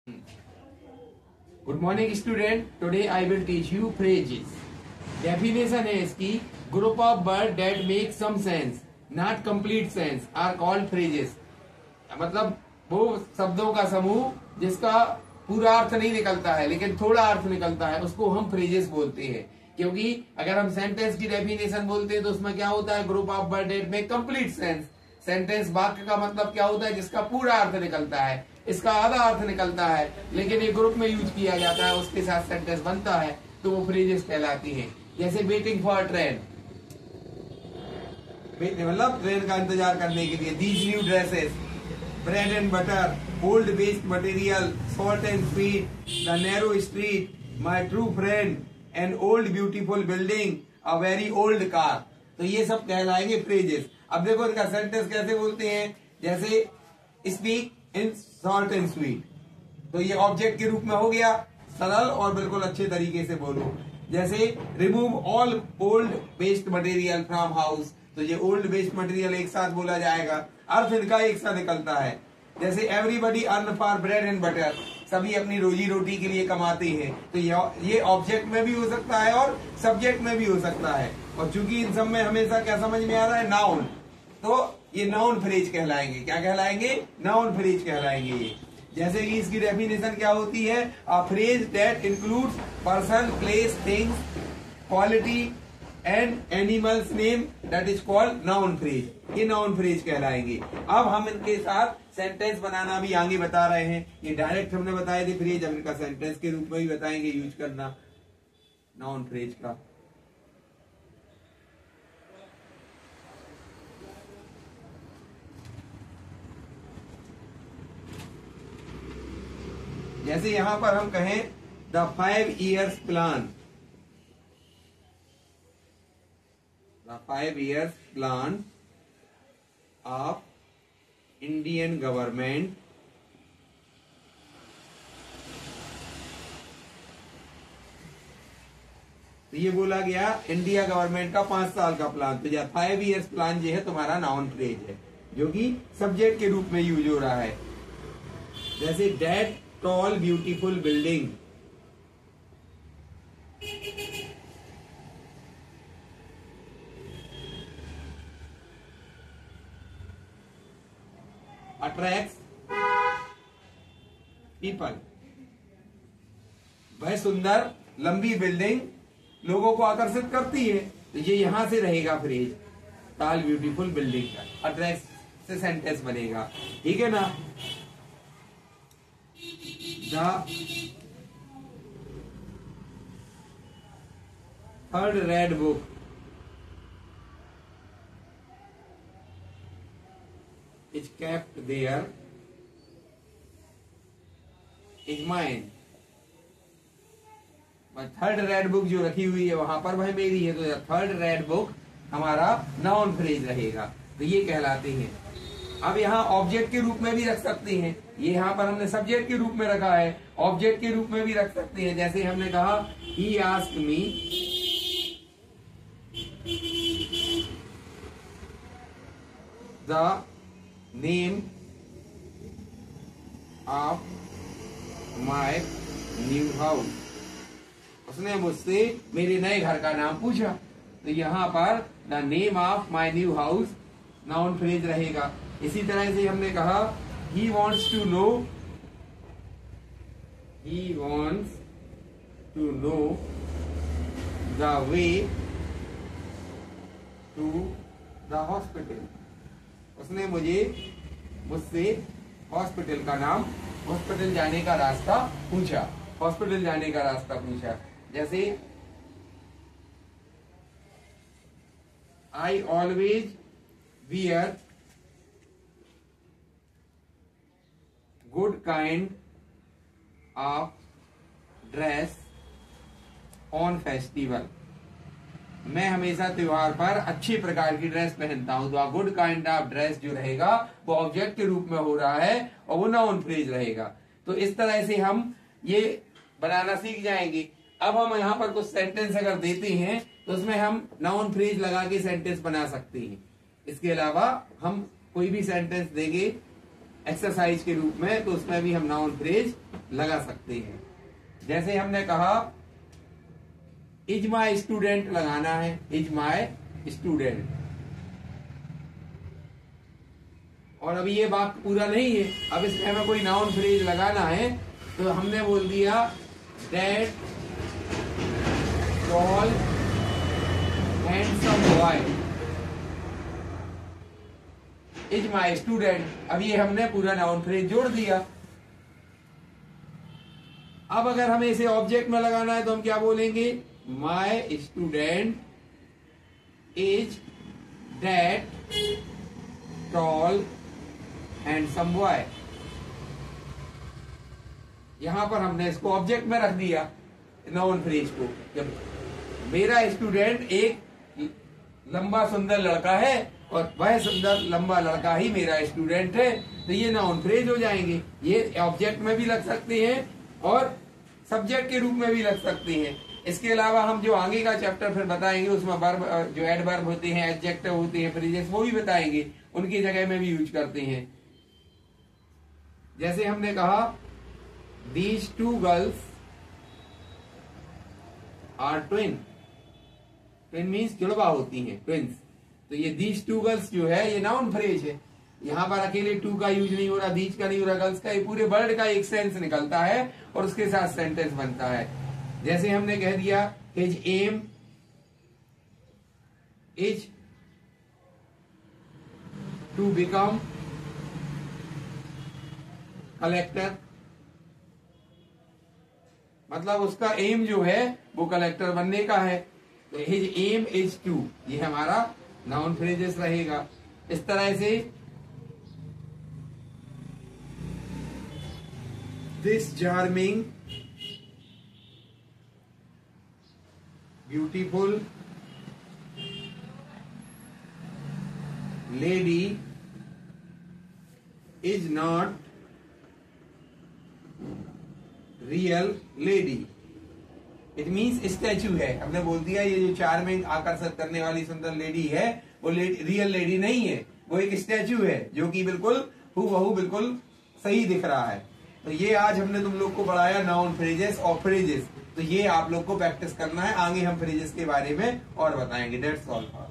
Good morning student, today I will teach you phrases. Definition है इसकी, group of word that make some sense not complete sense are called phrases. मतलब वो शब्दों का समूह जिसका पूरा अर्थ नहीं निकलता है लेकिन थोड़ा अर्थ निकलता है, उसको हम फ्रेजेस बोलते हैं। क्योंकि अगर हम सेंटेंस की डेफिनेशन बोलते हैं तो उसमें क्या होता है, group of word that make complete sense. Sentence वाक्य का मतलब क्या होता है, जिसका पूरा अर्थ निकलता है, इसका आधा अर्थ निकलता है, लेकिन ये ग्रुप में यूज किया जाता है, उसके साथ सेंटेंस बनता है, तो वो फ्रेजेस कहलाती हैं। जैसे वेटिंग फॉर ट्रेन, मतलब ट्रेन का इंतजार करने के लिए। These new dresses, bread and butter, old waste material, salt and sweet, the narrow street, my true friend, an old beautiful building, a very old car. तो ये सब कहलाएंगे फ्रेजेस। अब देखो इनका सेंटेंस कैसे बोलते हैं, जैसे speak in short and sweet, तो ये ऑब्जेक्ट के रूप में हो गया, सरल और बिल्कुल अच्छे तरीके से बोलो। जैसे remove all old waste material from house, तो ये ओल्ड वेस्ट मटेरियल एक साथ बोला जाएगा, अर्थ इनका एक साथ निकलता है। जैसे everybody earn for bread and butter, सभी अपनी रोजी रोटी के लिए कमाते हैं, तो ये ऑब्जेक्ट में भी हो सकता है और सब्जेक्ट में भी हो सकता है। और चूंकि इन सब में हमेशा क्या समझ में आ रहा है, नाउन, तो ये नाउन फ्रेज कहलाएंगे। क्या कहलाएंगे? नाउन फ्रेज कहलाएंगे ये। जैसे कि इसकी डेफिनेशन क्या होती है, a phrase that includes person, place, things, quality and animals name, that is called noun phrase. ये नाउन फ्रेज कहलाएंगे। अब हम इनके साथ सेंटेंस बनाना भी आगे बता रहे हैं। ये डायरेक्ट हमने बताए थे फ्रेज, हम इनका सेंटेंस के रूप में भी बताएंगे यूज करना नाउन फ्रेज का। जैसे यहां पर हम कहें the 5 years plan, the 5 years plan of Indian government तो ये बोला गया इंडिया गवर्नमेंट का 5 साल का प्लान। तो यह 5 years प्लान जो है तुम्हारा नाउन फ्रेज है, जो कि सब्जेक्ट के रूप में यूज हो रहा है। जैसे that toll beautiful building, attracts people, वह सुंदर लंबी बिल्डिंग लोगों को आकर्षित करती है। तो ये यहां से रहेगा फ्रेज, टॉल ब्यूटीफुल बिल्डिंग का अट्रैक्ट से सेंटेंस बनेगा, ठीक है ना। The third red book is kept there is mine। Third red book जो रखी हुई है वहां पर वह मेरी है, तो थर्ड रेड बुक हमारा नाउन फ्रेज रहेगा। तो ये कहलाते हैं। अब यहाँ ऑब्जेक्ट के रूप में भी रख सकते हैं, ये यहाँ पर हमने सब्जेक्ट के रूप में रखा है, ऑब्जेक्ट के रूप में भी रख सकते हैं। जैसे हमने कहा he asked me the name of my new house, उसने मुझसे मेरे नए घर का नाम पूछा। तो यहाँ पर the name of my new house noun phrase रहेगा। इसी तरह से हमने कहा he wants to know the way to the hospital, उसने मुझसे हॉस्पिटल का नाम, हॉस्पिटल जाने का रास्ता पूछा, हॉस्पिटल जाने का रास्ता पूछा। जैसे I always wear good kind of dress on festival, मैं हमेशा त्योहार पर अच्छी प्रकार की ड्रेस पहनता हूं। तो गुड काइंड ऑफ ड्रेस जो रहेगा वो ऑब्जेक्ट के रूप में हो रहा है और वो नाउन फ्रेज रहेगा। तो इस तरह से हम ये बनाना सीख जाएंगे। अब हम यहाँ पर कुछ सेंटेंस अगर देते हैं तो उसमें हम नाउन फ्रेज लगा के सेंटेंस बना सकते हैं। इसके अलावा हम कोई भी सेंटेंस देंगे एक्सरसाइज के रूप में तो उसमें भी हम नाउन फ्रेज लगा सकते हैं। जैसे हमने कहा इज माई स्टूडेंट लगाना है, इज माई स्टूडेंट। और अभी ये वाक्य पूरा नहीं है, अब इसमें हमें कोई नाउन फ्रेज लगाना है, तो हमने बोल दिया that toll handsome boy is my student. अब ये हमने पूरा नाउन फ्रेज जोड़ दिया। अब अगर हमें इसे ऑब्जेक्ट में लगाना है तो हम क्या बोलेंगे, my student is that toll handsome boy. यहां पर हमने इसको ऑब्जेक्ट में रख दिया नाउन फ्रेज को। जब मेरा स्टूडेंट एक लंबा सुंदर लड़का है और वह सुंदर लंबा लड़का ही मेरा स्टूडेंट है, तो ये नाउन फ्रेज हो जाएंगे। ये ऑब्जेक्ट में भी लग सकते हैं और सब्जेक्ट के रूप में भी लग सकते हैं। इसके अलावा हम जो आगे का चैप्टर फिर बताएंगे उसमें वर्ब, जो एडवर्ब होते हैं, एडजेक्टिव होते हैं, फ्रेजेस, वो भी बताएंगे, उनकी जगह में भी यूज करते हैं। जैसे हमने कहा these two girls are twin. Twin means जुड़वा होती हैं, ट्विंस। तो ये दीज टू गर्ल्स जो है ये नाउन फ्रेज है। यहां पर अकेले टू का यूज नहीं हो रहा, दीज का नहीं हो रहा, गर्ल्स का, ये पूरे वर्ड का एक सेंस निकलता है और उसके साथ सेंटेंस बनता है। जैसे हमने कह दिया his aim is to become collector, मतलब उसका एम जो है वो कलेक्टर बनने का है। तो हिज एम इज टू, ये हमारा नाउन फ्रेजेस रहेगा। इस तरह से this charming beautiful lady is not real lady. It means statue है। हमने बोल दिया ये जो चार्मिंग आकर्षित करने वाली सुंदर लेडी है वो रियल लेडी नहीं है, वो एक स्टैचू है जो कि बिल्कुल हूबहू बिल्कुल सही दिख रहा है। तो ये आज हमने तुम लोग को पढ़ाया नाउन फ्रेजेस और फ्रेजेस। तो ये आप लोग को प्रैक्टिस करना है, आगे हम फ्रेजेस के बारे में और बताएंगे। That's all for